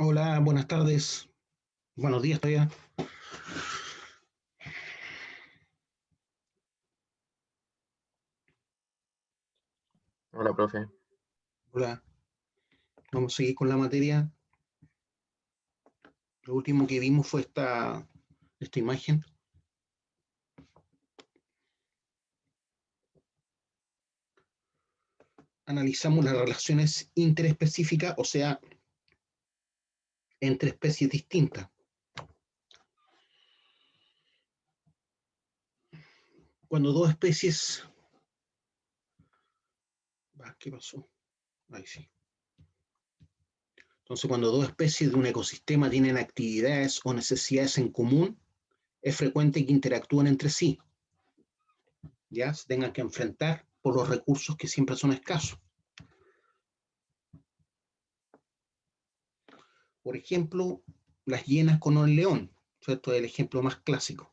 Hola, buenas tardes. Buenos días todavía. Hola, profe. Hola, vamos a seguir con la materia. Lo último que vimos fue esta imagen. Analizamos las relaciones interespecíficas, o sea, entre especies distintas. Cuando dos especies... ¿Qué pasó? Ahí sí. Entonces, cuando dos especies de un ecosistema tienen actividades o necesidades en común, es frecuente que interactúen entre sí, ya se tengan que enfrentar por los recursos que siempre son escasos. Por ejemplo, las hienas con el león, ¿cierto? Es el ejemplo más clásico.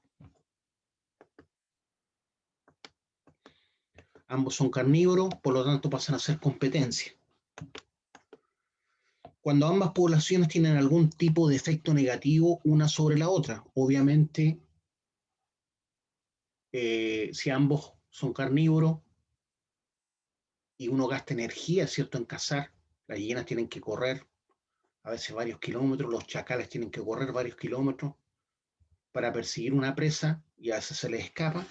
Ambos son carnívoros, por lo tanto pasan a ser competencia. Cuando ambas poblaciones tienen algún tipo de efecto negativo una sobre la otra, obviamente, si ambos son carnívoros y uno gasta energía, ¿cierto?, en cazar, las hienas tienen que correr a veces varios kilómetros, los chacales tienen que correr varios kilómetros para perseguir una presa y a veces se les escapa.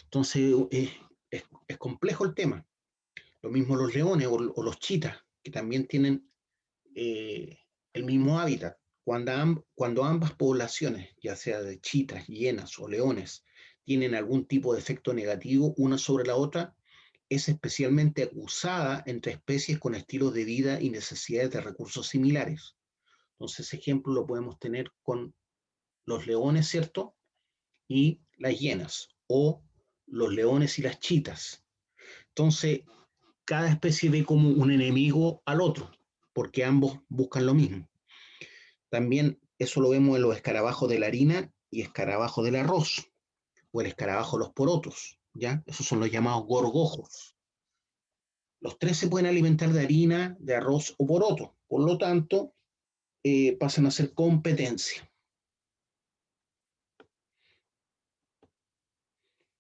Entonces es complejo el tema. Lo mismo los leones o los chitas, que también tienen eh, el mismo hábitat. Cuando ambas poblaciones, ya sea de chitas, hienas o leones, tienen algún tipo de efecto negativo una sobre la otra, es especialmente acusada entre especies con estilos de vida y necesidades de recursos similares. Entonces, ejemplo lo podemos tener con los leones, ¿cierto? Y las hienas, o los leones y las chitas. Entonces, cada especie ve como un enemigo al otro, porque ambos buscan lo mismo. También eso lo vemos en los escarabajos de la harina y escarabajos del arroz, o el escarabajo de los porotos, ¿ya? Esos son los llamados gorgojos. Los tres se pueden alimentar de harina, de arroz o poroto, por lo tanto, pasan a ser competencia.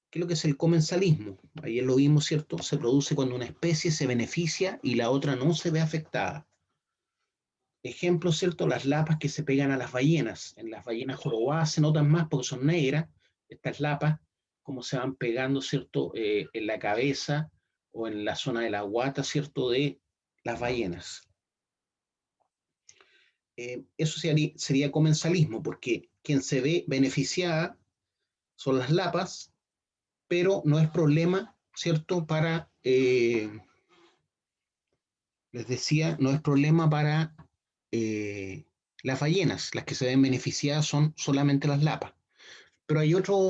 ¿Qué es lo que es el comensalismo? Ayer lo vimos, ¿cierto? Se produce cuando una especie se beneficia y la otra no se ve afectada. Ejemplo, ¿cierto? Las lapas que se pegan a las ballenas. En las ballenas jorobadas se notan más porque son negras, estas lapas, como se van pegando, ¿cierto? En la cabeza o en la zona de la guata, ¿cierto? De las ballenas. Eso sería comensalismo, porque quien se ve beneficiada son las lapas, pero no es problema, ¿cierto? Les decía, no es problema para eh, las ballenas. Las que se ven beneficiadas son solamente las lapas. Pero hay otra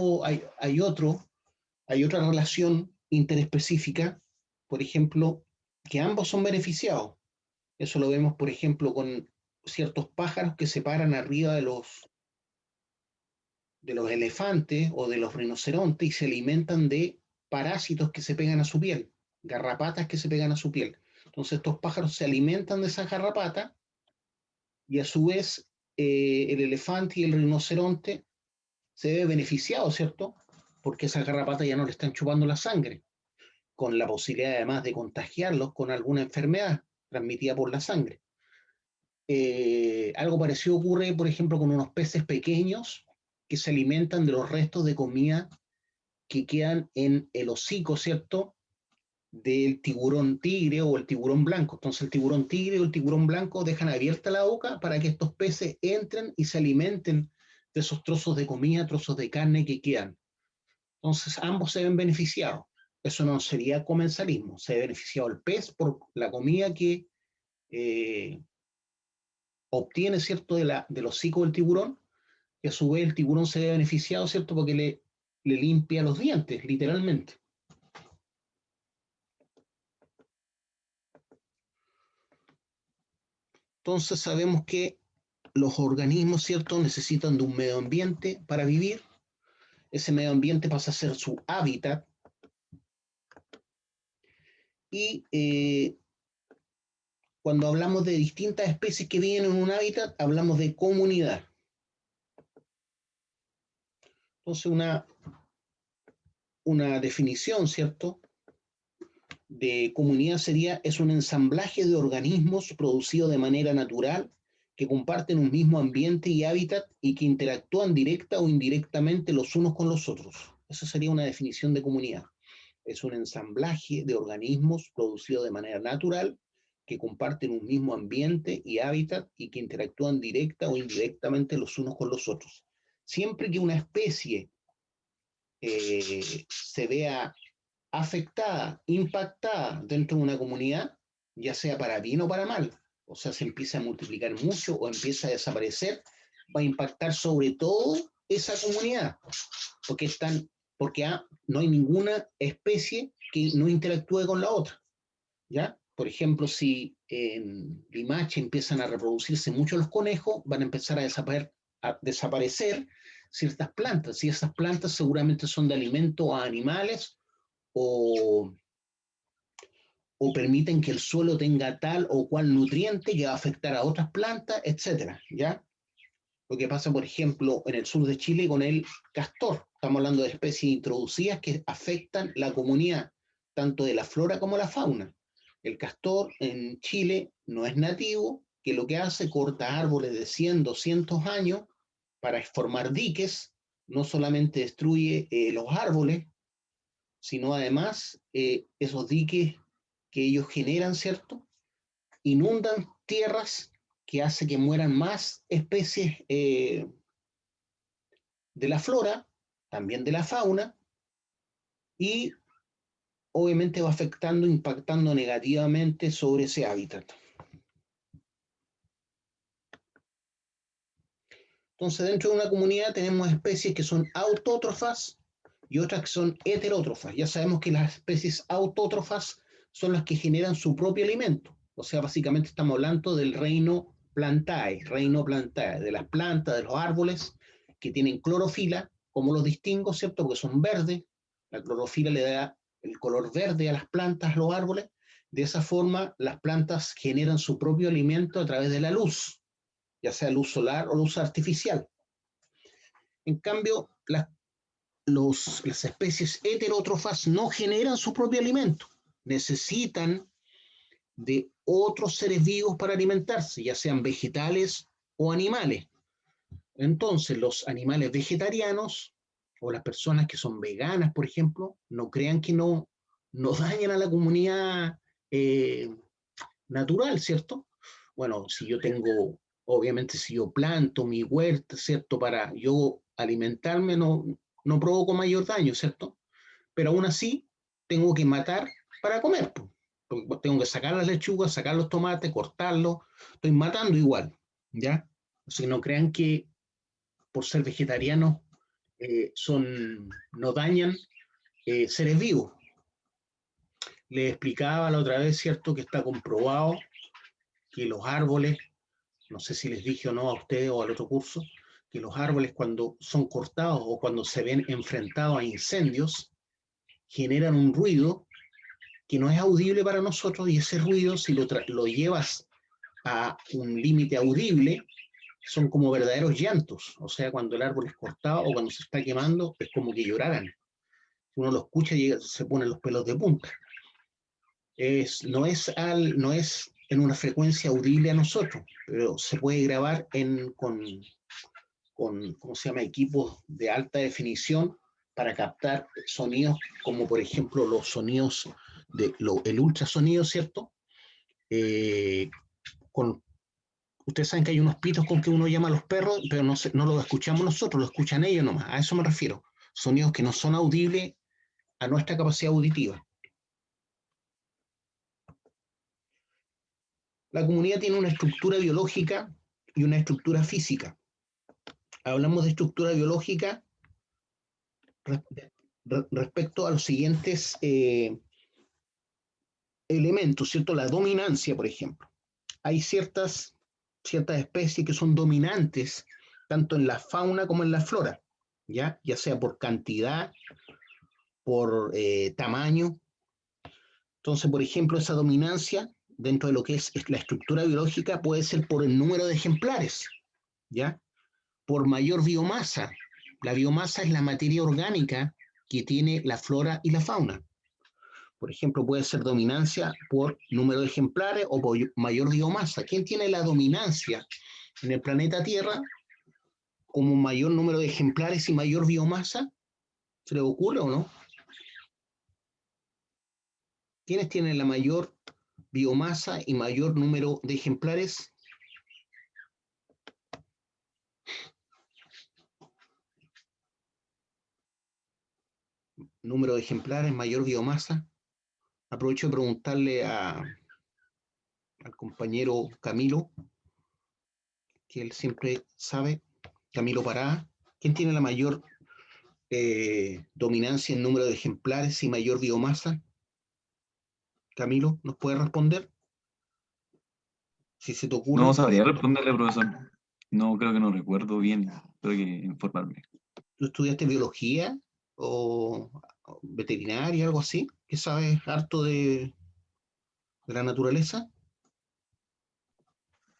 relación interespecífica, por ejemplo, que ambos son beneficiados. Eso lo vemos, por ejemplo, con ciertos pájaros que se paran arriba de los elefantes o de los rinocerontes y se alimentan de parásitos que se pegan a su piel, garrapatas que se pegan a su piel. Entonces estos pájaros se alimentan de esas garrapatas y a su vez el elefante y el rinoceronte se ve beneficiado, ¿cierto? Porque esas garrapatas ya no le están chupando la sangre, con la posibilidad además de contagiarlos con alguna enfermedad transmitida por la sangre. Algo parecido ocurre, por ejemplo, con unos peces pequeños que se alimentan de los restos de comida que quedan en el hocico, ¿cierto? Del tiburón tigre o el tiburón blanco. Entonces el tiburón tigre o el tiburón blanco dejan abierta la boca para que estos peces entren y se alimenten de esos trozos de comida, trozos de carne que quedan. Entonces ambos se ven beneficiados. Eso no sería comensalismo. Se ve beneficiado el pez por la comida que eh, obtiene, ¿cierto?, del hocico del tiburón, y a su vez el tiburón se ve beneficiado, ¿cierto?, porque le limpia los dientes, literalmente. Entonces sabemos que los organismos, ¿cierto?, necesitan de un medio ambiente para vivir. Ese medio ambiente pasa a ser su hábitat y cuando hablamos de distintas especies que viven en un hábitat, hablamos de comunidad. Entonces, una definición, ¿cierto?, de comunidad es un ensamblaje de organismos producidos de manera natural que comparten un mismo ambiente y hábitat y que interactúan directa o indirectamente los unos con los otros. Esa sería una definición de comunidad. Es un ensamblaje de organismos producidos de manera natural que comparten un mismo ambiente y hábitat y que interactúan directa o indirectamente los unos con los otros. Siempre que una especie se vea afectada, impactada dentro de una comunidad, ya sea para bien o para mal, o sea, se empieza a multiplicar mucho o empieza a desaparecer, va a impactar sobre todo esa comunidad, porque no hay ninguna especie que no interactúe con la otra, ¿ya? Por ejemplo, si en Limache empiezan a reproducirse mucho los conejos, van a empezar a desaparecer ciertas plantas, y esas plantas seguramente son de alimento a animales o, o permiten que el suelo tenga tal o cual nutriente que va a afectar a otras plantas, etcétera, ¿ya? Lo que pasa, por ejemplo, en el sur de Chile con el castor. Estamos hablando de especies introducidas que afectan la comunidad, tanto de la flora como la fauna. El castor en Chile no es nativo, que lo que hace corta árboles de 100, 200 años para formar diques, no solamente destruye los árboles, sino además esos diques que ellos generan, ¿cierto?, inundan tierras que hace que mueran más especies de la flora, también de la fauna, y obviamente va afectando, impactando negativamente sobre ese hábitat. Entonces, dentro de una comunidad tenemos especies que son autótrofas y otras que son heterótrofas. Ya sabemos que las especies autótrofas son las que generan su propio alimento. O sea, básicamente estamos hablando del reino plantae, de las plantas, de los árboles que tienen clorofila. ¿Cómo los distingo, cierto? Porque son verdes. La clorofila le da el color verde a las plantas, a los árboles. De esa forma, las plantas generan su propio alimento a través de la luz, ya sea luz solar o luz artificial. En cambio, las especies heterótrofas no generan su propio alimento, necesitan de otros seres vivos para alimentarse, ya sean vegetales o animales. Entonces, los animales vegetarianos o las personas que son veganas, por ejemplo, no crean que no dañan a la comunidad natural, ¿cierto? Bueno, obviamente si yo planto mi huerta, ¿cierto? Para yo alimentarme, no provoco mayor daño, ¿cierto? Pero aún así tengo que matar para comer, pues. Tengo que sacar las lechugas, sacar los tomates, cortarlos, estoy matando igual, ¿ya? Así que no crean que por ser vegetarianos no dañan seres vivos. Les explicaba la otra vez, ¿cierto?, que está comprobado que los árboles, no sé si les dije o no a ustedes o al otro curso, que los árboles cuando son cortados o cuando se ven enfrentados a incendios, generan un ruido que no es audible para nosotros, y ese ruido, si lo llevas a un límite audible, son como verdaderos llantos. O sea, cuando el árbol es cortado o cuando se está quemando, es como que lloraran. Uno lo escucha y se ponen los pelos de punta. No es en una frecuencia audible a nosotros, pero se puede grabar con ¿cómo se llama?, equipos de alta definición para captar sonidos como por ejemplo los sonidos el ultrasonido, ¿cierto? Ustedes saben que hay unos pitos con que uno llama a los perros, pero no los escuchamos nosotros, lo escuchan ellos nomás. A eso me refiero. Sonidos que no son audibles a nuestra capacidad auditiva. La comunidad tiene una estructura biológica y una estructura física. Hablamos de estructura biológica respecto a los siguientes elementos, ¿cierto? La dominancia, por ejemplo. Hay ciertas especies que son dominantes tanto en la fauna como en la flora, ya sea por cantidad, por tamaño. Entonces, por ejemplo, esa dominancia dentro de lo que es la estructura biológica puede ser por el número de ejemplares, ¿ya? Por mayor biomasa. La biomasa es la materia orgánica que tiene la flora y la fauna. Por ejemplo, puede ser dominancia por número de ejemplares o por mayor biomasa. ¿Quién tiene la dominancia en el planeta Tierra como mayor número de ejemplares y mayor biomasa? ¿Se le ocurre o no? ¿Quiénes tienen la mayor biomasa y mayor número de ejemplares? Número de ejemplares, mayor biomasa. Aprovecho de preguntarle al compañero Camilo, que él siempre sabe, Camilo Pará, ¿quién tiene la mayor dominancia en número de ejemplares y mayor biomasa? Camilo, ¿nos puede responder? Si se te ocurre. No sabría responderle, profesor. No, creo que no recuerdo bien. Tengo que informarme. ¿Tú estudiaste biología o veterinaria, algo así? ¿Que sabes harto de la naturaleza?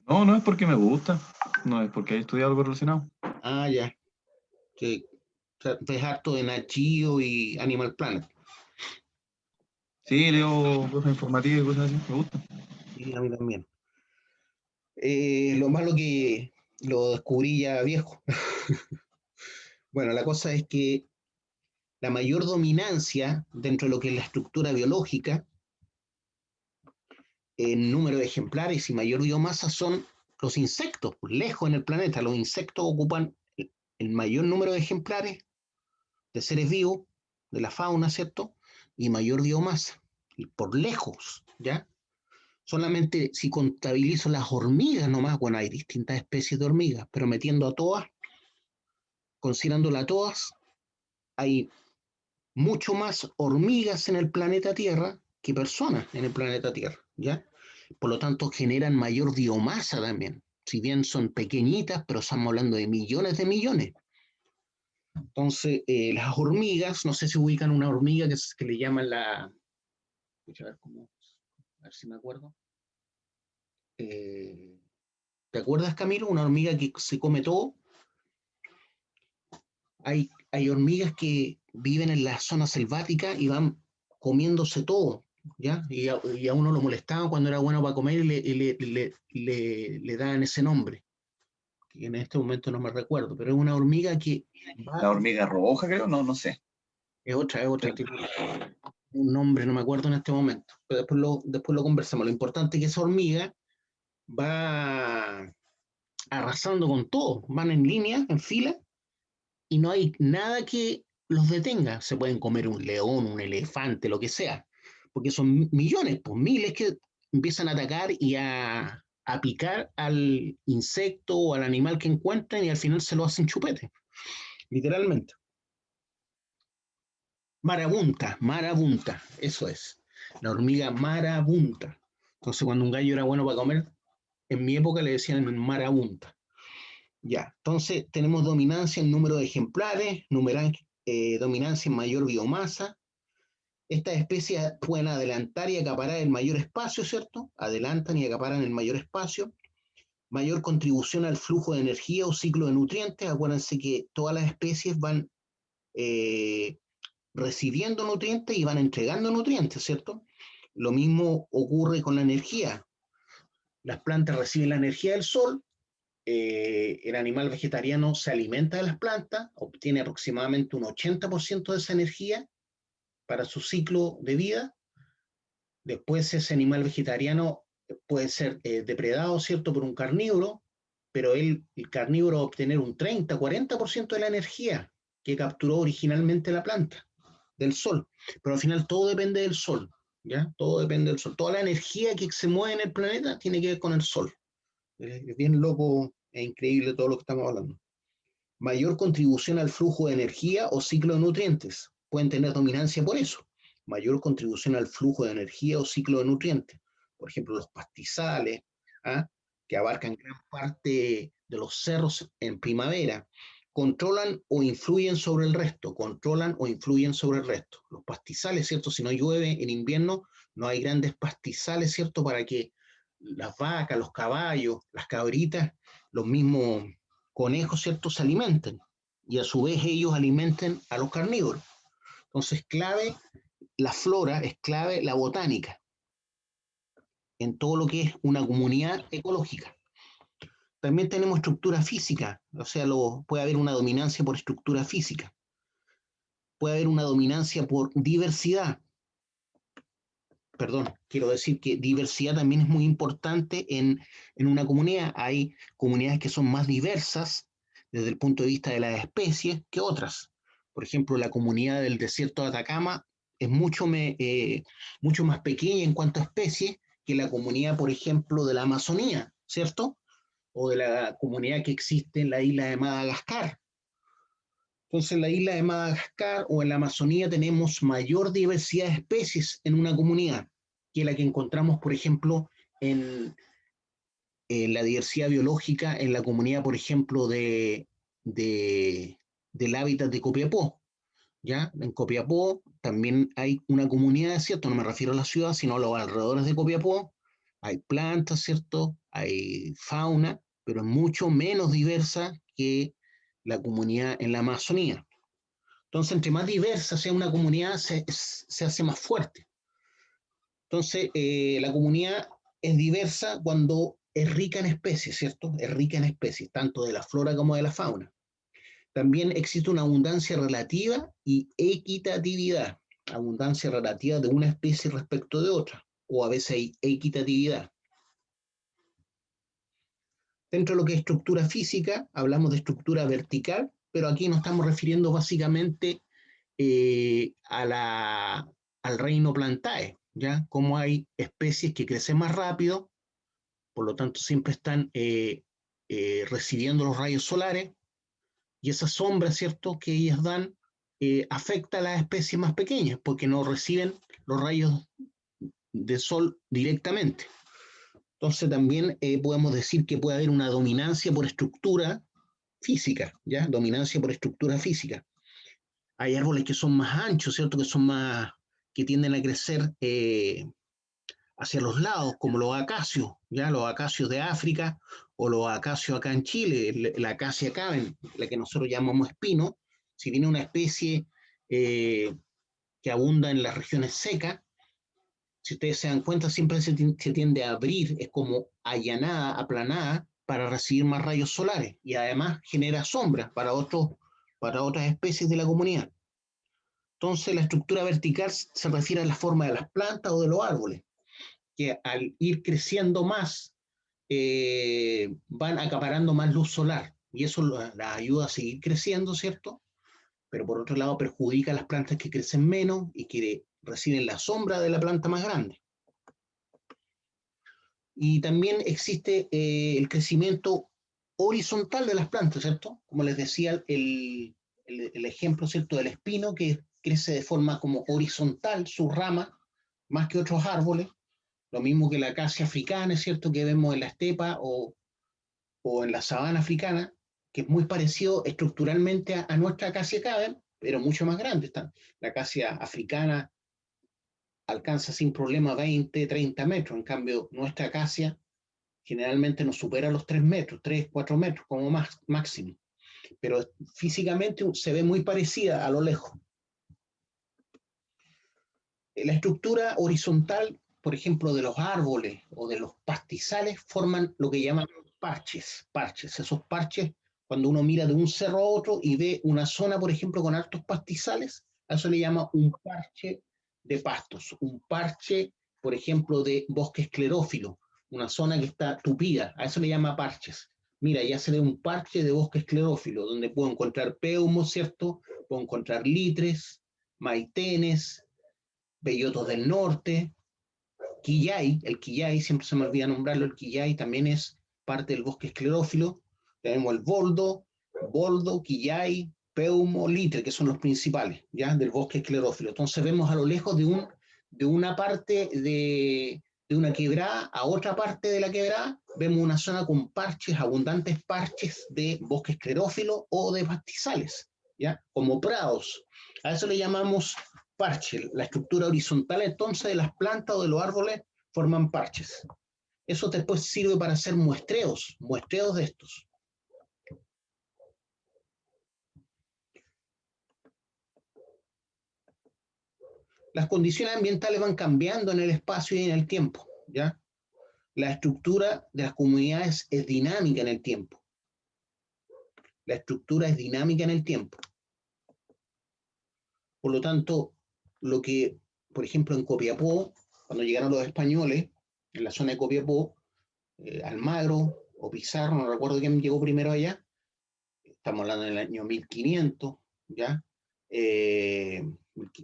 No, no es porque me gusta. No es porque haya estudiado algo relacionado. Ah, ya. Que, o sea, ves harto de Nat Geo y Animal Planet. Sí, leo cosas informativas y cosas así. Me gusta. Y a mí también. Lo malo que lo descubrí ya viejo. Bueno, la cosa es que la mayor dominancia dentro de lo que es la estructura biológica en número de ejemplares y mayor biomasa son los insectos. Lejos en el planeta, los insectos ocupan el mayor número de ejemplares de seres vivos, de la fauna, ¿cierto? Y mayor biomasa, y por lejos, ¿ya? Solamente si contabilizo las hormigas nomás, bueno, hay distintas especies de hormigas, pero metiendo a todas, considerándolas a todas, hay mucho más hormigas en el planeta Tierra que personas en el planeta Tierra, ¿ya? Por lo tanto, generan mayor biomasa también. Si bien son pequeñitas, pero estamos hablando de millones de millones. Entonces, las hormigas, no sé si ubican una hormiga que le llaman la... A ver, a ver si me acuerdo. ¿Te acuerdas, Camilo? Una hormiga que se come todo. Hay hormigas que viven en la zona selvática y van comiéndose todo, ¿ya? Y a uno lo molestaban cuando era bueno para comer y le daban ese nombre, que en este momento no me recuerdo, pero es una hormiga que va, La hormiga roja, creo. No, no sé. es otra, Creo. tiene un nombre, no me acuerdo en este momento, pero después lo conversamos. Lo importante es que esa hormiga va arrasando con todo, van en línea, en fila, y no hay nada que los detenga. Se pueden comer un león, un elefante, lo que sea, porque son millones, pues miles que empiezan a atacar y a picar al insecto o al animal que encuentran y al final se lo hacen chupete, literalmente. Marabunta, marabunta, eso es, la hormiga marabunta. Entonces cuando un gallo era bueno para comer, en mi época le decían marabunta. Ya, entonces tenemos dominancia en número de ejemplares, dominancia en mayor biomasa. Estas especies pueden adelantar y acaparar el mayor espacio, ¿cierto? Adelantan y acaparan el mayor espacio. Mayor contribución al flujo de energía o ciclo de nutrientes. Acuérdense que todas las especies van eh, recibiendo nutrientes y van entregando nutrientes, ¿cierto? Lo mismo ocurre con la energía. Las plantas reciben la energía del sol, el animal vegetariano se alimenta de las plantas, obtiene aproximadamente un 80% de esa energía para su ciclo de vida. Después ese animal vegetariano puede ser depredado, ¿cierto?, por un carnívoro, pero el carnívoro va a obtener un 30-40% de la energía que capturó originalmente la planta, del sol. Pero al final todo depende del sol, ¿ya? Todo depende del sol. Toda la energía que se mueve en el planeta tiene que ver con el sol. Es bien loco e increíble todo lo que estamos hablando. Mayor contribución al flujo de energía o ciclo de nutrientes. Pueden tener dominancia por eso. Mayor contribución al flujo de energía o ciclo de nutrientes. Por ejemplo, los pastizales, ¿ah?, que abarcan gran parte de los cerros en primavera, controlan o influyen sobre el resto, controlan o influyen sobre el resto. Los pastizales, ¿cierto? Si no llueve en invierno, no hay grandes pastizales, ¿cierto? Para que las vacas, los caballos, las cabritas, los mismos conejos, ¿cierto? Se alimenten y a su vez ellos alimenten a los carnívoros. Entonces, clave la flora, es clave la botánica en todo lo que es una comunidad ecológica. También tenemos estructura física, o sea, puede haber una dominancia por estructura física, puede haber una dominancia por diversidad. Perdón, quiero decir que diversidad también es muy importante en una comunidad. Hay comunidades que son más diversas desde el punto de vista de las especies que otras. Por ejemplo, la comunidad del desierto de Atacama es mucho más pequeña en cuanto a especies que la comunidad, por ejemplo, de la Amazonía, ¿cierto? O de la comunidad que existe en la isla de Madagascar. Entonces, en la isla de Madagascar o en la Amazonía tenemos mayor diversidad de especies en una comunidad que la que encontramos, por ejemplo, en la diversidad biológica en la comunidad, por ejemplo, del hábitat de Copiapó. ¿Ya? En Copiapó también hay una comunidad, ¿cierto? No me refiero a la ciudad, sino a los alrededores de Copiapó. Hay plantas, ¿cierto? Hay fauna, pero es mucho menos diversa que la comunidad en la Amazonía. Entonces, entre más diversa sea una comunidad, se hace más fuerte. Entonces, la comunidad es diversa cuando es rica en especies, ¿cierto? Es rica en especies, tanto de la flora como de la fauna. También existe una abundancia relativa y equitatividad. Abundancia relativa de una especie respecto de otra, o a veces hay equitatividad. Dentro de lo que es estructura física, hablamos de estructura vertical, pero aquí nos estamos refiriendo básicamente al reino Plantae, ¿ya? Como hay especies que crecen más rápido, por lo tanto siempre están recibiendo los rayos solares, y esa sombra, ¿cierto?, que ellas dan afecta a las especies más pequeñas, porque no reciben los rayos de sol directamente. Entonces también podemos decir que puede haber una dominancia por estructura física, ¿ya? Dominancia por estructura física. Hay árboles que son más anchos, ¿cierto?, que tienden a crecer hacia los lados, como los acacios, ¿ya? Los acacios de África o los acacios acá en Chile, la acacia caven, la que nosotros llamamos espino. Si viene una especie que abunda en las regiones secas, si ustedes se dan cuenta, siempre se tiende a abrir, es como allanada, aplanada, para recibir más rayos solares, y además genera sombra para otras especies de la comunidad. Entonces, la estructura vertical se refiere a la forma de las plantas o de los árboles, que al ir creciendo más, van acaparando más luz solar, y eso las ayuda a seguir creciendo, ¿cierto? Pero por otro lado perjudica a las plantas que crecen menos y que reciben la sombra de la planta más grande. Y también existe el crecimiento horizontal de las plantas, ¿cierto? Como les decía, el ejemplo, ¿cierto?, del espino, que crece de forma como horizontal, su rama, más que otros árboles. Lo mismo que la acacia africana, ¿cierto?, que vemos en la estepa o en la sabana africana, que es muy parecido estructuralmente a nuestra acacia caven, pero mucho más grande. La acacia africana alcanza sin problema 20, 30 metros, en cambio nuestra acacia generalmente nos supera los 3 metros, 3, 4 metros como máximo, pero físicamente se ve muy parecida a lo lejos. La estructura horizontal, por ejemplo, de los árboles o de los pastizales, forman lo que llaman parches. Esos parches, cuando uno mira de un cerro a otro y ve una zona, por ejemplo, con altos pastizales, a eso le llama un parche de pastos, un parche, por ejemplo, de bosque esclerófilo, una zona que está tupida, a eso le llama parches. Mira, ya se ve un parche de bosque esclerófilo, donde puedo encontrar peumos, ¿cierto? Puedo encontrar litres, maitenes, bellotos del norte, quillay, el quillay, siempre se me olvida nombrarlo, el quillay también es parte del bosque esclerófilo. Tenemos el boldo, quillay, peumo, litre, que son los principales, ¿ya?, del bosque esclerófilo. Entonces vemos a lo lejos de una parte de una quebrada a otra parte de la quebrada, vemos una zona con parches, abundantes parches de bosque esclerófilo o de pastizales, ¿ya? Como prados. A eso le llamamos parche. La estructura horizontal entonces de las plantas o de los árboles forman parches. Eso después sirve para hacer muestreos de estos. Las condiciones ambientales van cambiando en el espacio y en el tiempo, ¿ya? La estructura de las comunidades es dinámica en el tiempo. La estructura es dinámica en el tiempo. Por lo tanto, lo que, por ejemplo, en Copiapó, cuando llegaron los españoles, en la zona de Copiapó, Almagro o Pizarro, no recuerdo quién llegó primero allá, estamos hablando del año 1500, ¿ya?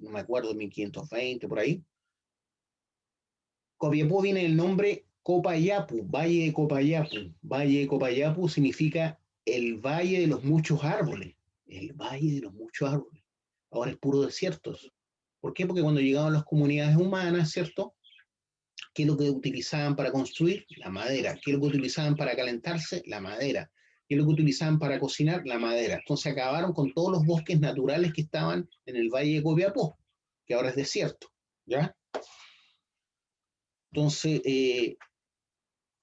No me acuerdo, 1520, por ahí. Copiapó viene del nombre Copayapu, Valle de Copayapu. Valle de Copayapu significa el valle de los muchos árboles. El valle de los muchos árboles. Ahora es puro desiertos. ¿Por qué? Porque cuando llegaban las comunidades humanas, ¿cierto? ¿Qué es lo que utilizaban para construir? La madera. ¿Qué es lo que utilizaban para calentarse? La madera. ¿Qué es lo que utilizaban para cocinar? La madera. Entonces acabaron con todos los bosques naturales que estaban en el Valle de Copiapó, que ahora es desierto, ¿ya? Entonces,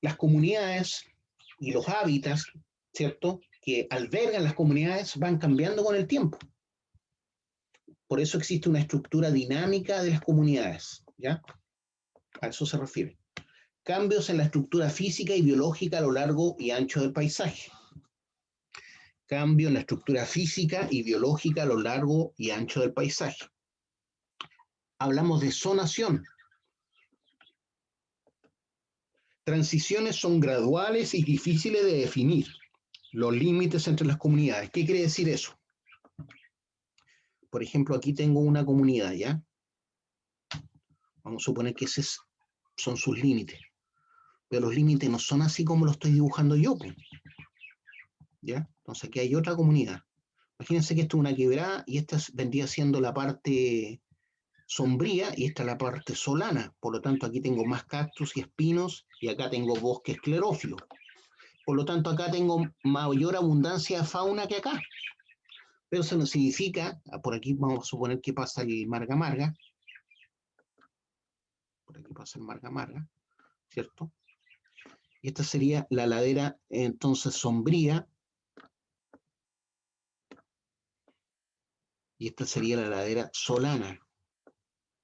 las comunidades y los hábitats, ¿cierto?, que albergan las comunidades van cambiando con el tiempo. Por eso existe una estructura dinámica de las comunidades, ¿ya? A eso se refiere. Cambios en la estructura física y biológica a lo largo y ancho del paisaje. Cambio en la estructura física y biológica a lo largo y ancho del paisaje. Hablamos de zonación. Transiciones son graduales y difíciles de definir. Los límites entre las comunidades. ¿Qué quiere decir eso? Por ejemplo, aquí tengo una comunidad, ¿ya? Vamos a suponer que esos son sus límites. Pero los límites no son así como lo estoy dibujando yo, pues, ¿ya? Entonces aquí hay otra comunidad. Imagínense que esto es una quebrada y esta vendría siendo la parte sombría y esta es la parte solana. Por lo tanto, aquí tengo más cactus y espinos y acá tengo bosque esclerófilo. Por lo tanto, acá tengo mayor abundancia de fauna que acá. Pero eso no significa, por aquí vamos a suponer que pasa el Marga Marga. Por aquí pasa el Marga Marga, ¿cierto? Y esta sería la ladera entonces sombría. Y esta sería la ladera solana,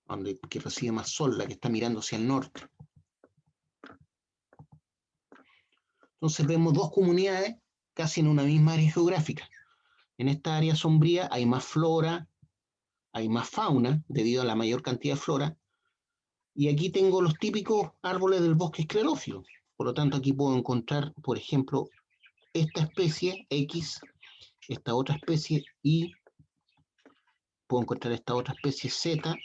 donde, que recibe más sol, la que está mirando hacia el norte. Entonces vemos dos comunidades casi en una misma área geográfica. En esta área sombría hay más flora, hay más fauna, debido a la mayor cantidad de flora. Y aquí tengo los típicos árboles del bosque esclerófilo. Por lo tanto, aquí puedo encontrar, por ejemplo, esta especie X, esta otra especie Y, puedo encontrar esta otra especie Z,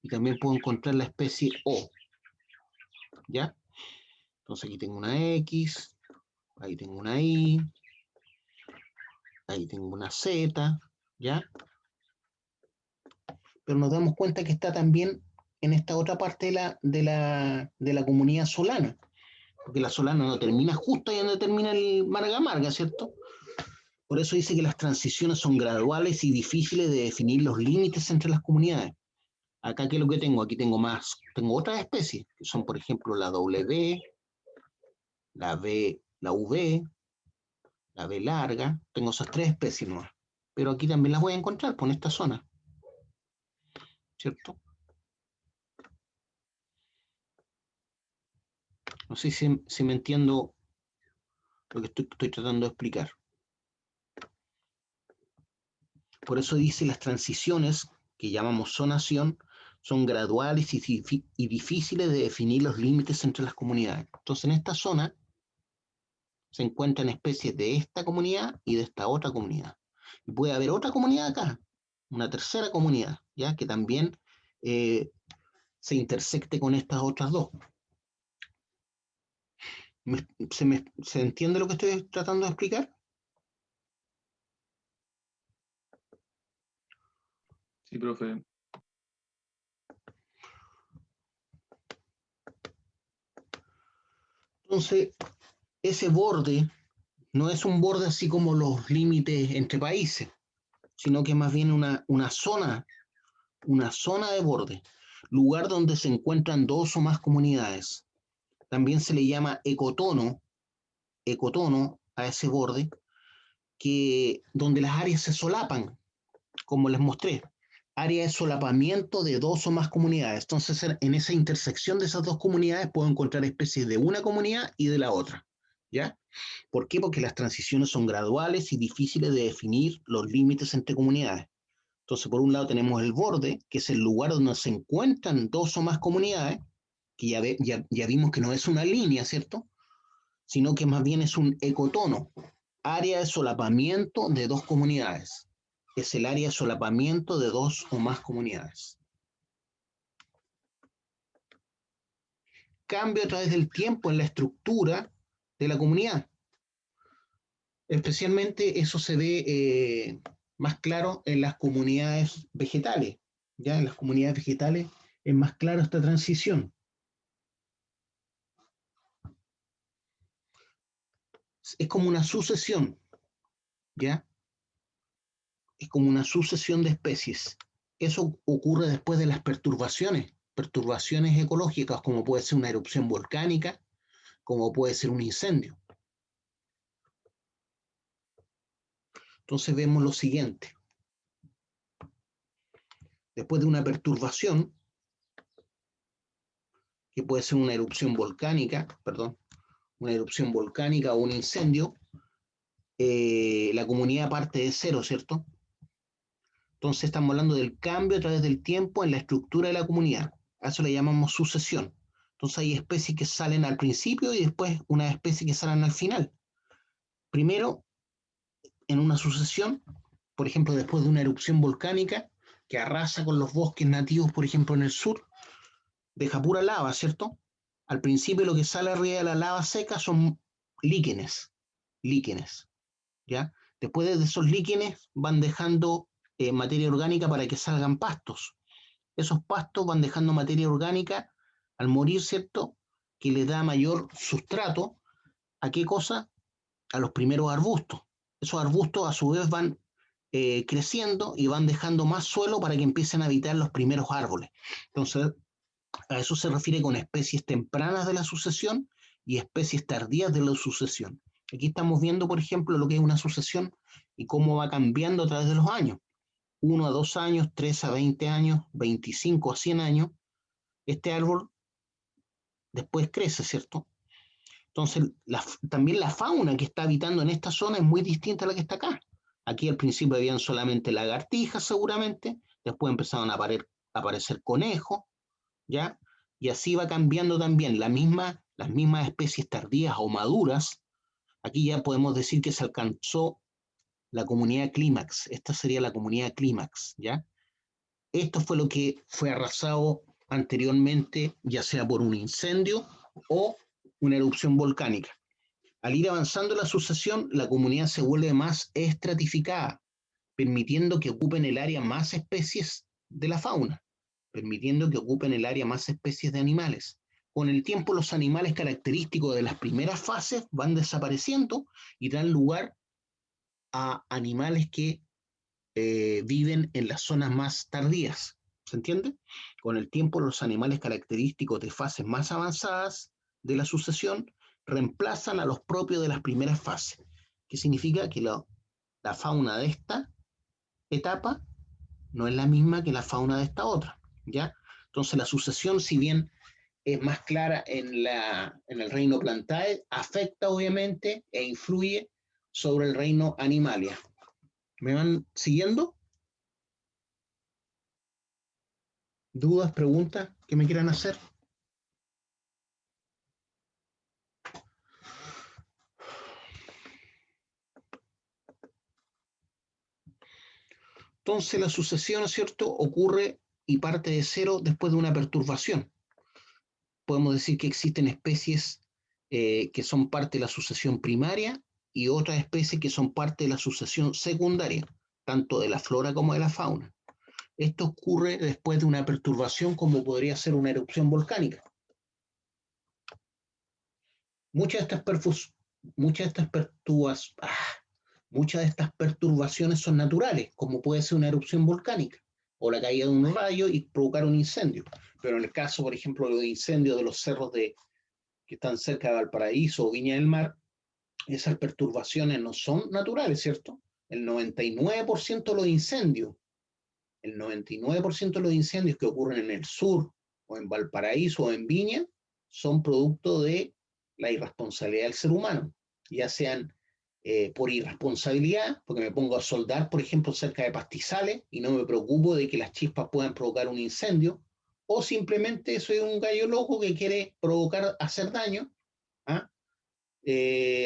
y también puedo encontrar la especie O, ¿ya? Entonces aquí tengo una X, ahí tengo una Y, ahí tengo una Z, ¿ya? Pero nos damos cuenta que está también en esta otra parte de la comunidad solana, porque la solana no termina justo ahí donde termina el Marga Marga, ¿cierto? Por eso dice que las transiciones son graduales y difíciles de definir los límites entre las comunidades. Acá, ¿qué es lo que tengo? Aquí tengo otras especies, que son, por ejemplo, la W, la V, la V, la V larga. Tengo esas tres especies nuevas. Pero aquí también las voy a encontrar, por esta zona, ¿cierto? No sé si me entiendo lo que estoy tratando de explicar. Por eso dice las transiciones, que llamamos zonación, son graduales y difíciles de definir los límites entre las comunidades. Entonces, en esta zona se encuentran especies de esta comunidad y de esta otra comunidad. Y puede haber otra comunidad acá, una tercera comunidad, ¿ya? Que también se intersecte con estas otras dos. ¿Se entiende lo que estoy tratando de explicar? Sí, profe. Entonces, ese borde no es un borde así como los límites entre países, sino que más bien una zona de borde, lugar donde se encuentran dos o más comunidades. También se le llama ecotono a ese borde, donde las áreas se solapan, como les mostré, área de solapamiento de dos o más comunidades. Entonces, en esa intersección de esas dos comunidades puedo encontrar especies de una comunidad y de la otra, ¿ya? ¿Por qué? Porque las transiciones son graduales y difíciles de definir los límites entre comunidades. Entonces, por un lado tenemos el borde, que es el lugar donde se encuentran dos o más comunidades, que ya vimos que no es una línea, ¿cierto? Sino que más bien es un ecotono, área de solapamiento de dos comunidades. Es el área de solapamiento de dos o más comunidades. Cambio a través del tiempo en la estructura de la comunidad. Especialmente eso se ve más claro en las comunidades vegetales. Ya en las comunidades vegetales es más claro esta transición. Es como una sucesión, ¿ya? Es como una sucesión de especies. Eso ocurre después de las perturbaciones ecológicas, como puede ser una erupción volcánica, como puede ser un incendio. Entonces vemos lo siguiente. Después de una perturbación, que puede ser una erupción volcánica, o un incendio, la comunidad parte de cero, ¿cierto? Entonces estamos hablando del cambio a través del tiempo en la estructura de la comunidad. A eso le llamamos sucesión. Entonces hay especies que salen al principio y después unas especies que salen al final. Primero, en una sucesión, por ejemplo, después de una erupción volcánica que arrasa con los bosques nativos, por ejemplo, en el sur, deja pura lava, ¿cierto? Al principio lo que sale arriba de la lava seca son líquenes, ¿ya? Después de esos líquenes van dejando materia orgánica para que salgan pastos. Esos pastos van dejando materia orgánica al morir, ¿cierto? Que les da mayor sustrato. ¿A qué cosa? A los primeros arbustos. Esos arbustos a su vez van creciendo y van dejando más suelo para que empiecen a habitar los primeros árboles. Entonces, a eso se refiere con especies tempranas de la sucesión y especies tardías de la sucesión. Aquí estamos viendo, por ejemplo, lo que es una sucesión y cómo va cambiando a través de los años. 1 a 2 años, 3 a 20 años, 25 a 100 años. Este árbol después crece, ¿cierto? Entonces, también la fauna que está habitando en esta zona es muy distinta a la que está acá. Aquí al principio habían solamente lagartijas seguramente, después empezaron a aparecer conejos, ¿ya? Y así va cambiando también las mismas especies tardías o maduras. Aquí ya podemos decir que se alcanzó la comunidad clímax. Esta sería la comunidad clímax, ¿ya? Esto fue lo que fue arrasado anteriormente, ya sea por un incendio o una erupción volcánica. Al ir avanzando la sucesión, la comunidad se vuelve más estratificada, permitiendo que ocupen el área más especies de la fauna, permitiendo que ocupen el área más especies de animales. Con el tiempo, los animales característicos de las primeras fases van desapareciendo y dan lugar a animales que viven en las zonas más tardías. ¿Se entiende? Con el tiempo, los animales característicos de fases más avanzadas de la sucesión reemplazan a los propios de las primeras fases. ¿Qué significa? Que la fauna de esta etapa no es la misma que la fauna de esta otra, ¿ya? Entonces la sucesión, si bien es más clara en el reino Plantae, afecta obviamente e influye sobre el reino Animalia. ¿Me van siguiendo? ¿Dudas, preguntas que me quieran hacer? Entonces la sucesión, ¿cierto?, ocurre y parte de cero después de una perturbación. Podemos decir que existen especies que son parte de la sucesión primaria y otras especies que son parte de la sucesión secundaria, tanto de la flora como de la fauna. Esto ocurre después de una perturbación como podría ser una erupción volcánica. Muchas de estas perturbaciones son naturales, como puede ser una erupción volcánica o la caída de un rayo y provocar un incendio. Pero en el caso, por ejemplo, de los incendios de los cerros que están cerca de Valparaíso o Viña del Mar, esas perturbaciones no son naturales, ¿cierto? El 99% de los incendios, que ocurren en el sur o en Valparaíso o en Viña son producto de la irresponsabilidad del ser humano, ya sean por irresponsabilidad, porque me pongo a soldar, por ejemplo, cerca de pastizales y no me preocupo de que las chispas puedan provocar un incendio, o simplemente soy un gallo loco que quiere provocar, hacer daño, ¿ah?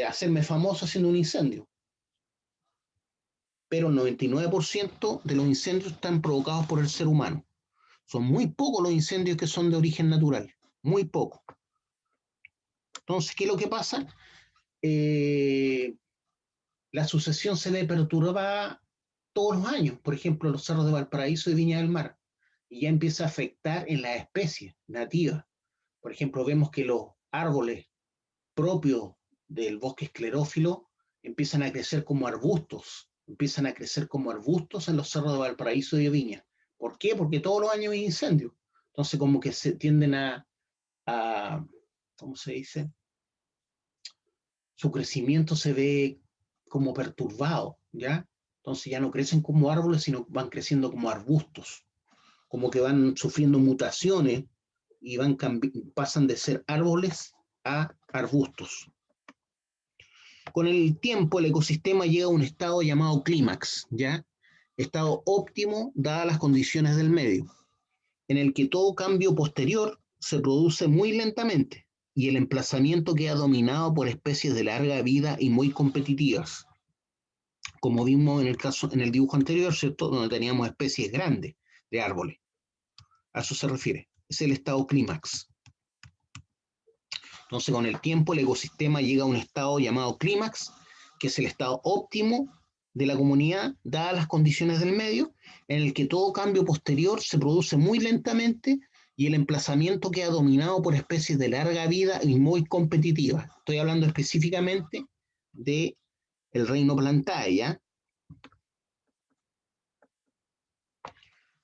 Hacerme famoso haciendo un incendio. Pero el 99% de los incendios están provocados por el ser humano. Son muy pocos los incendios que son de origen natural, muy pocos. Entonces, ¿qué es lo que pasa? La sucesión se ve perturbada todos los años, por ejemplo, los cerros de Valparaíso y Viña del Mar, y ya empieza a afectar en las especies nativas. Por ejemplo, vemos que los árboles propios del bosque esclerófilo empiezan a crecer como arbustos, en los cerros de Valparaíso y de Viña. ¿Por qué? Porque todos los años hay incendios. Entonces, como que se tienden a ¿cómo se dice? Su crecimiento se ve como perturbado, ¿ya? Entonces ya no crecen como árboles, sino van creciendo como arbustos, como que van sufriendo mutaciones y pasan de ser árboles a arbustos. Con el tiempo el ecosistema llega a un estado llamado clímax, ¿ya? Estado óptimo dadas las condiciones del medio, en el que todo cambio posterior se produce muy lentamente y el emplazamiento queda dominado por especies de larga vida y muy competitivas, como vimos en el dibujo anterior, ¿cierto? Donde teníamos especies grandes de árboles. A eso se refiere. Es el estado clímax. Entonces, con el tiempo, el ecosistema llega a un estado llamado clímax, que es el estado óptimo de la comunidad, dadas las condiciones del medio, en el que todo cambio posterior se produce muy lentamente y el emplazamiento queda dominado por especies de larga vida y muy competitivas. Estoy hablando específicamente del reino Plantae, ¿ya?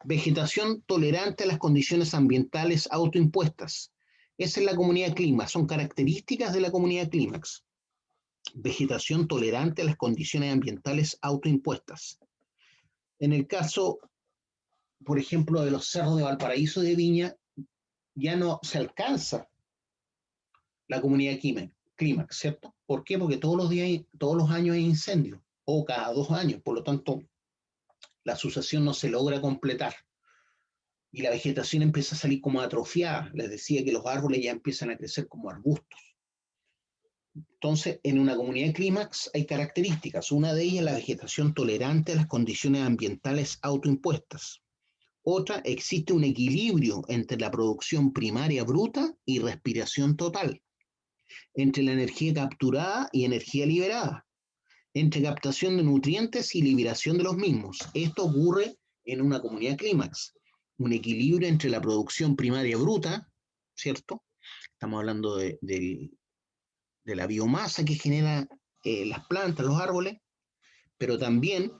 Vegetación tolerante a las condiciones ambientales autoimpuestas. Esa es la comunidad clímax, son características de la comunidad clímax. Vegetación tolerante a las condiciones ambientales autoimpuestas. En el caso, por ejemplo, de los cerros de Valparaíso y de Viña, ya no se alcanza la comunidad clímax, ¿cierto? ¿Por qué? Porque todos los años hay incendios, o cada 2 años, por lo tanto, la sucesión no se logra completar. Y la vegetación empieza a salir como atrofiada. Les decía que los árboles ya empiezan a crecer como arbustos. Entonces, en una comunidad clímax hay características. Una de ellas es la vegetación tolerante a las condiciones ambientales autoimpuestas. Otra, existe un equilibrio entre la producción primaria bruta y respiración total, entre la energía capturada y energía liberada, entre captación de nutrientes y liberación de los mismos. Esto ocurre en una comunidad clímax. Un equilibrio entre la producción primaria bruta, ¿cierto? Estamos hablando de la biomasa que genera las plantas, los árboles, pero también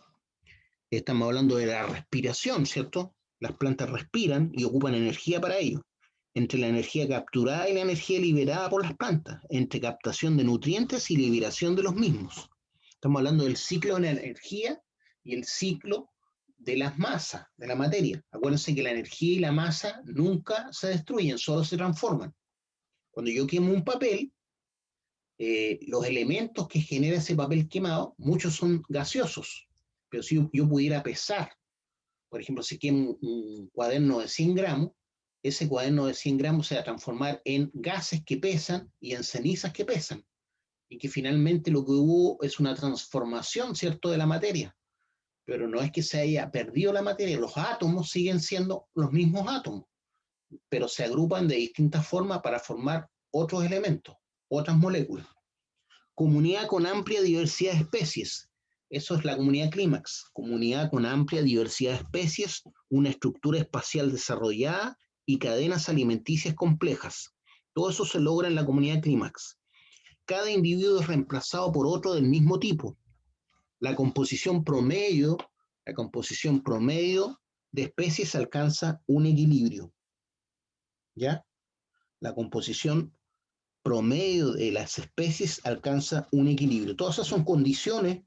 estamos hablando de la respiración, ¿cierto? Las plantas respiran y ocupan energía para ello. Entre la energía capturada y la energía liberada por las plantas, entre captación de nutrientes y liberación de los mismos. Estamos hablando del ciclo de la energía y el ciclo de las masas, de la materia. Acuérdense que la energía y la masa nunca se destruyen, solo se transforman. Cuando yo quemo un papel, los elementos que genera ese papel quemado, muchos son gaseosos. Pero si yo pudiera pesar, por ejemplo, si quemo un cuaderno de 100 gramos, ese cuaderno de 100 gramos se va a transformar en gases que pesan y en cenizas que pesan. Y que finalmente lo que hubo es una transformación, ¿cierto?, de la materia. Pero no es que se haya perdido la materia, los átomos siguen siendo los mismos átomos, pero se agrupan de distintas formas para formar otros elementos, otras moléculas. Comunidad con amplia diversidad de especies. Eso es la comunidad clímax. Comunidad con amplia diversidad de especies, una estructura espacial desarrollada y cadenas alimenticias complejas. Todo eso se logra en la comunidad clímax. cada individuo es reemplazado por otro del mismo tipo. La composición promedio de especies alcanza un equilibrio. ¿Ya? La composición promedio de las especies alcanza un equilibrio. Todas esas son condiciones,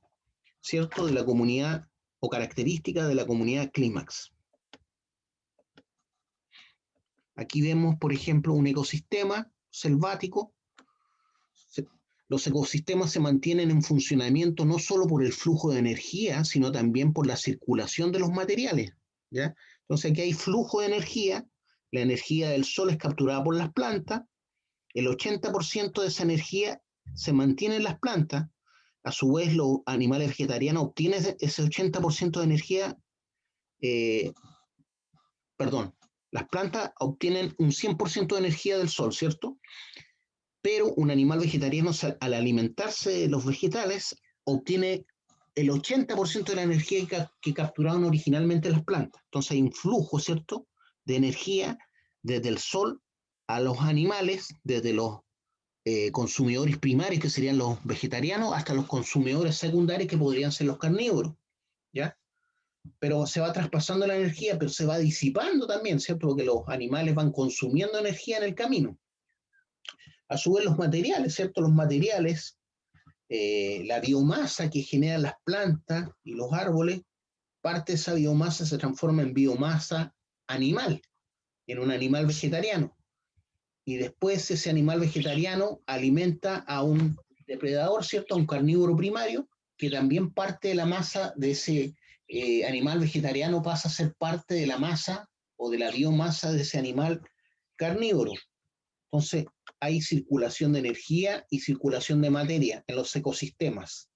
¿cierto?, de la comunidad o características de la comunidad clímax. Aquí vemos, por ejemplo, un ecosistema selvático. Los ecosistemas se mantienen en funcionamiento no solo por el flujo de energía, sino también por la circulación de los materiales, ¿ya? Entonces aquí hay flujo de energía, la energía del sol es capturada por las plantas, el 80% de esa energía se mantiene en las plantas, a su vez los animales vegetarianos obtienen ese 80% de energía, las plantas obtienen un 100% de energía del sol, ¿cierto? Pero un animal vegetariano, al alimentarse de los vegetales, obtiene el 80% de la energía que capturaron originalmente las plantas. Entonces hay un flujo, ¿cierto?, de energía desde el sol a los animales, desde los consumidores primarios, que serían los vegetarianos, hasta los consumidores secundarios, que podrían ser los carnívoros, ¿ya? Pero se va traspasando la energía, pero se va disipando también, ¿cierto? Porque los animales van consumiendo energía en el camino. A su vez los materiales, ¿cierto? Los materiales, la biomasa que generan las plantas y los árboles, parte de esa biomasa se transforma en biomasa animal, en un animal vegetariano. Y después ese animal vegetariano alimenta a un depredador, ¿cierto? A un carnívoro primario, que también parte de la masa de ese animal vegetariano pasa a ser parte de la masa o de la biomasa de ese animal carnívoro. Entonces, hay circulación de energía y circulación de materia en los ecosistemas.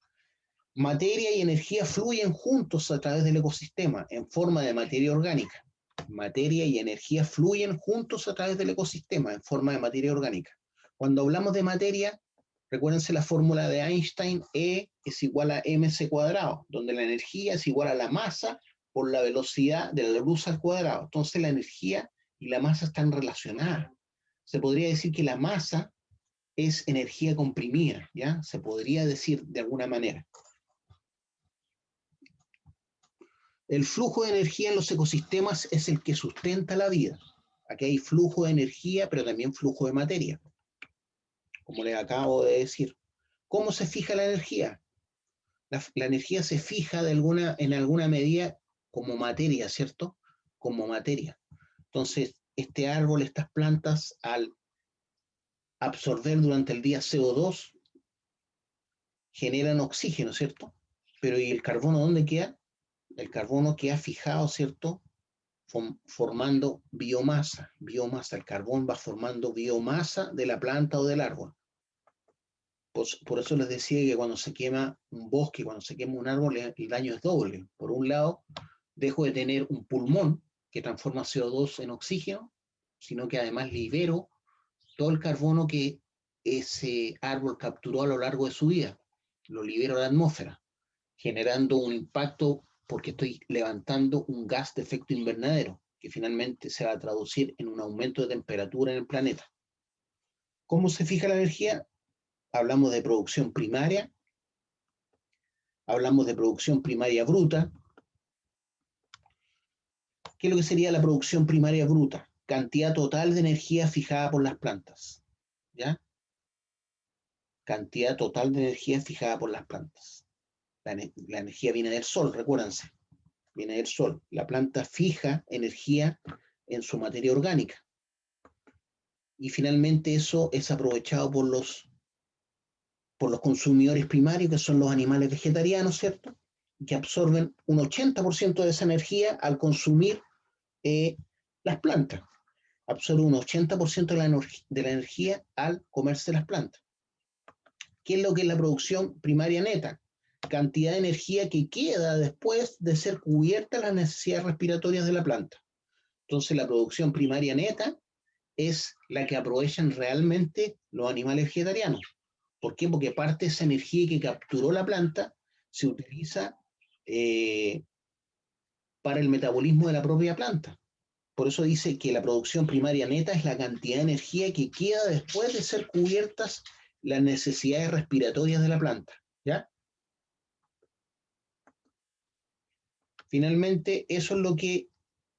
Materia y energía fluyen juntos a través del ecosistema en forma de materia orgánica. Materia y energía fluyen juntos a través del ecosistema en forma de materia orgánica. Cuando hablamos de materia, recuérdense la fórmula de Einstein, E es igual a mc cuadrado, donde la energía es igual a la masa por la velocidad de la luz al cuadrado. Entonces la energía y la masa están relacionadas. Se podría decir que la masa es energía comprimida, ¿ya? Se podría decir de alguna manera. El flujo de energía en los ecosistemas es el que sustenta la vida. Aquí hay flujo de energía, pero también flujo de materia, como les acabo de decir. ¿Cómo se fija la energía? La energía se fija en alguna medida como materia, ¿cierto? Como materia. Entonces, este árbol, estas plantas, al absorber durante el día CO2, generan oxígeno, ¿cierto? Pero ¿y el carbono dónde queda? El carbono queda fijado, ¿cierto?, formando biomasa. El carbón va formando biomasa de la planta o del árbol. Por eso les decía que cuando se quema un bosque, cuando se quema un árbol, el daño es doble. Por un lado, dejo de tener un pulmón que transforma CO2 en oxígeno, sino que además libero todo el carbono que ese árbol capturó a lo largo de su vida. Lo libero a la atmósfera, generando un impacto porque estoy levantando un gas de efecto invernadero, que finalmente se va a traducir en un aumento de temperatura en el planeta. ¿Cómo se fija la energía? Hablamos de producción primaria, hablamos de producción primaria bruta. ¿Qué es lo que sería la producción primaria bruta? Cantidad total de energía fijada por las plantas, ¿ya? Cantidad total de energía fijada por las plantas. La energía viene del sol, recuérdense. Viene del sol. La planta fija energía en su materia orgánica. Y finalmente eso es aprovechado por los consumidores primarios, que son los animales vegetarianos, ¿cierto? Que absorben un 80% de esa energía al consumir las plantas. Absorben un 80% de la energía al comerse las plantas. ¿Qué es lo que es la producción primaria neta? Cantidad de energía que queda después de ser cubiertas las necesidades respiratorias de la planta. Entonces la producción primaria neta es la que aprovechan realmente los animales vegetarianos. ¿Por qué? Porque parte de esa energía que capturó la planta se utiliza para el metabolismo de la propia planta. Por eso dice que la producción primaria neta es la cantidad de energía que queda después de ser cubiertas las necesidades respiratorias de la planta, ¿ya? Finalmente, eso es lo que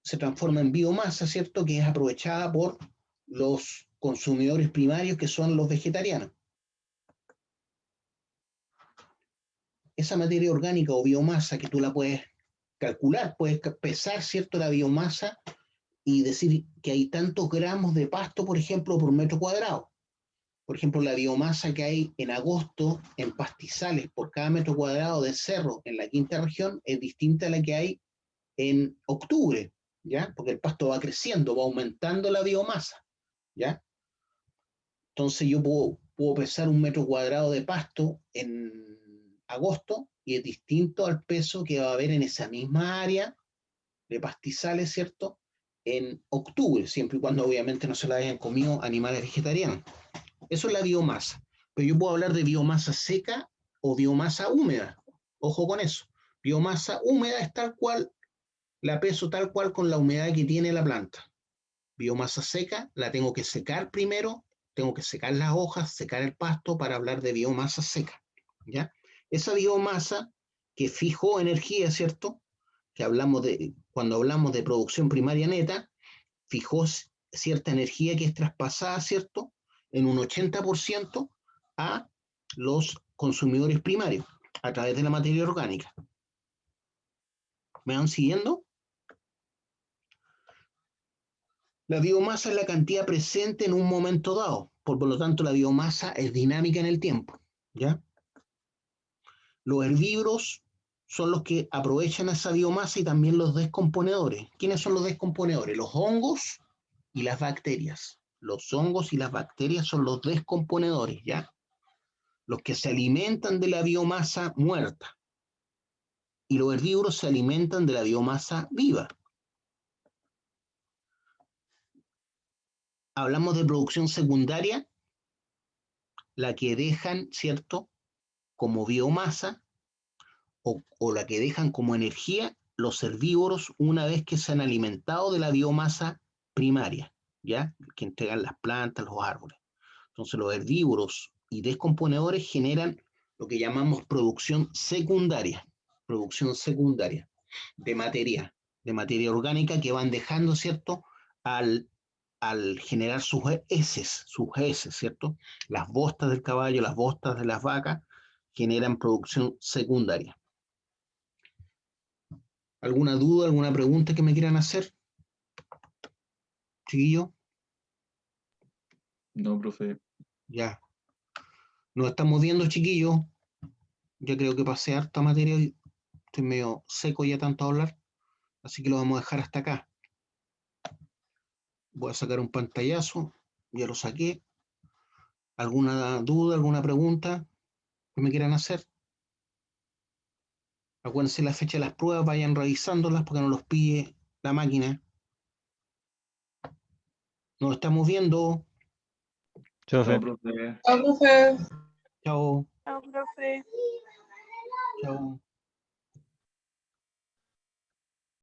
se transforma en biomasa, ¿cierto? Que es aprovechada por los consumidores primarios, que son los vegetarianos. Esa materia orgánica o biomasa que tú la puedes calcular, puedes pesar, ¿cierto?, la biomasa y decir que hay tantos gramos de pasto, por ejemplo, por metro cuadrado. Por ejemplo, la biomasa que hay en agosto en pastizales por cada metro cuadrado de cerro en la quinta región es distinta a la que hay en octubre, ¿ya? Porque el pasto va creciendo, va aumentando la biomasa, ¿ya? Entonces yo puedo pesar un metro cuadrado de pasto en agosto y es distinto al peso que va a haber en esa misma área de pastizales, ¿cierto? En octubre, siempre y cuando obviamente no se la hayan comido animales vegetarianos. Eso es la biomasa. Pero yo puedo hablar de biomasa seca o biomasa húmeda. Ojo con eso. Biomasa húmeda es tal cual, la peso tal cual con la humedad que tiene la planta. Biomasa seca la tengo que secar primero, tengo que secar las hojas, secar el pasto para hablar de biomasa seca, ¿ya? Esa biomasa que fijó energía, ¿cierto? Que hablamos de, cuando hablamos de producción primaria neta, fijó cierta energía que es traspasada, ¿cierto?, en un 80% a los consumidores primarios a través de la materia orgánica. ¿Me van siguiendo? La biomasa es la cantidad presente en un momento dado, por lo tanto la biomasa es dinámica en el tiempo, ¿ya? Los herbívoros son los que aprovechan esa biomasa y también los descomponedores. ¿Quiénes son los descomponedores? Los hongos y las bacterias. Los hongos y las bacterias son los descomponedores, ¿ya? Los que se alimentan de la biomasa muerta. Y los herbívoros se alimentan de la biomasa viva. Hablamos de producción secundaria, la que dejan, ¿cierto?, como biomasa o la que dejan como energía los herbívoros una vez que se han alimentado de la biomasa primaria, ¿ya? Que entregan las plantas, los árboles. Entonces los herbívoros y descomponedores generan lo que llamamos producción secundaria de materia orgánica que van dejando, ¿cierto?, al generar sus heces, ¿cierto? Las bostas del caballo, las bostas de las vacas generan producción secundaria. ¿Alguna duda, alguna pregunta que me quieran hacer, chiquillo? No, profe. Ya. Nos estamos viendo, chiquillos. Ya creo que pasé harta materia hoy. Estoy medio seco ya tanto hablar. Así que lo vamos a dejar hasta acá. Voy a sacar un pantallazo. Ya lo saqué. ¿Alguna duda, alguna pregunta que me quieran hacer? Acuérdense la fecha de las pruebas, vayan revisándolas porque no los pille la máquina. Nos estamos viendo. Chao, Chao, profe. profe. Chao, profe. Chao. Chao, profe. Chao.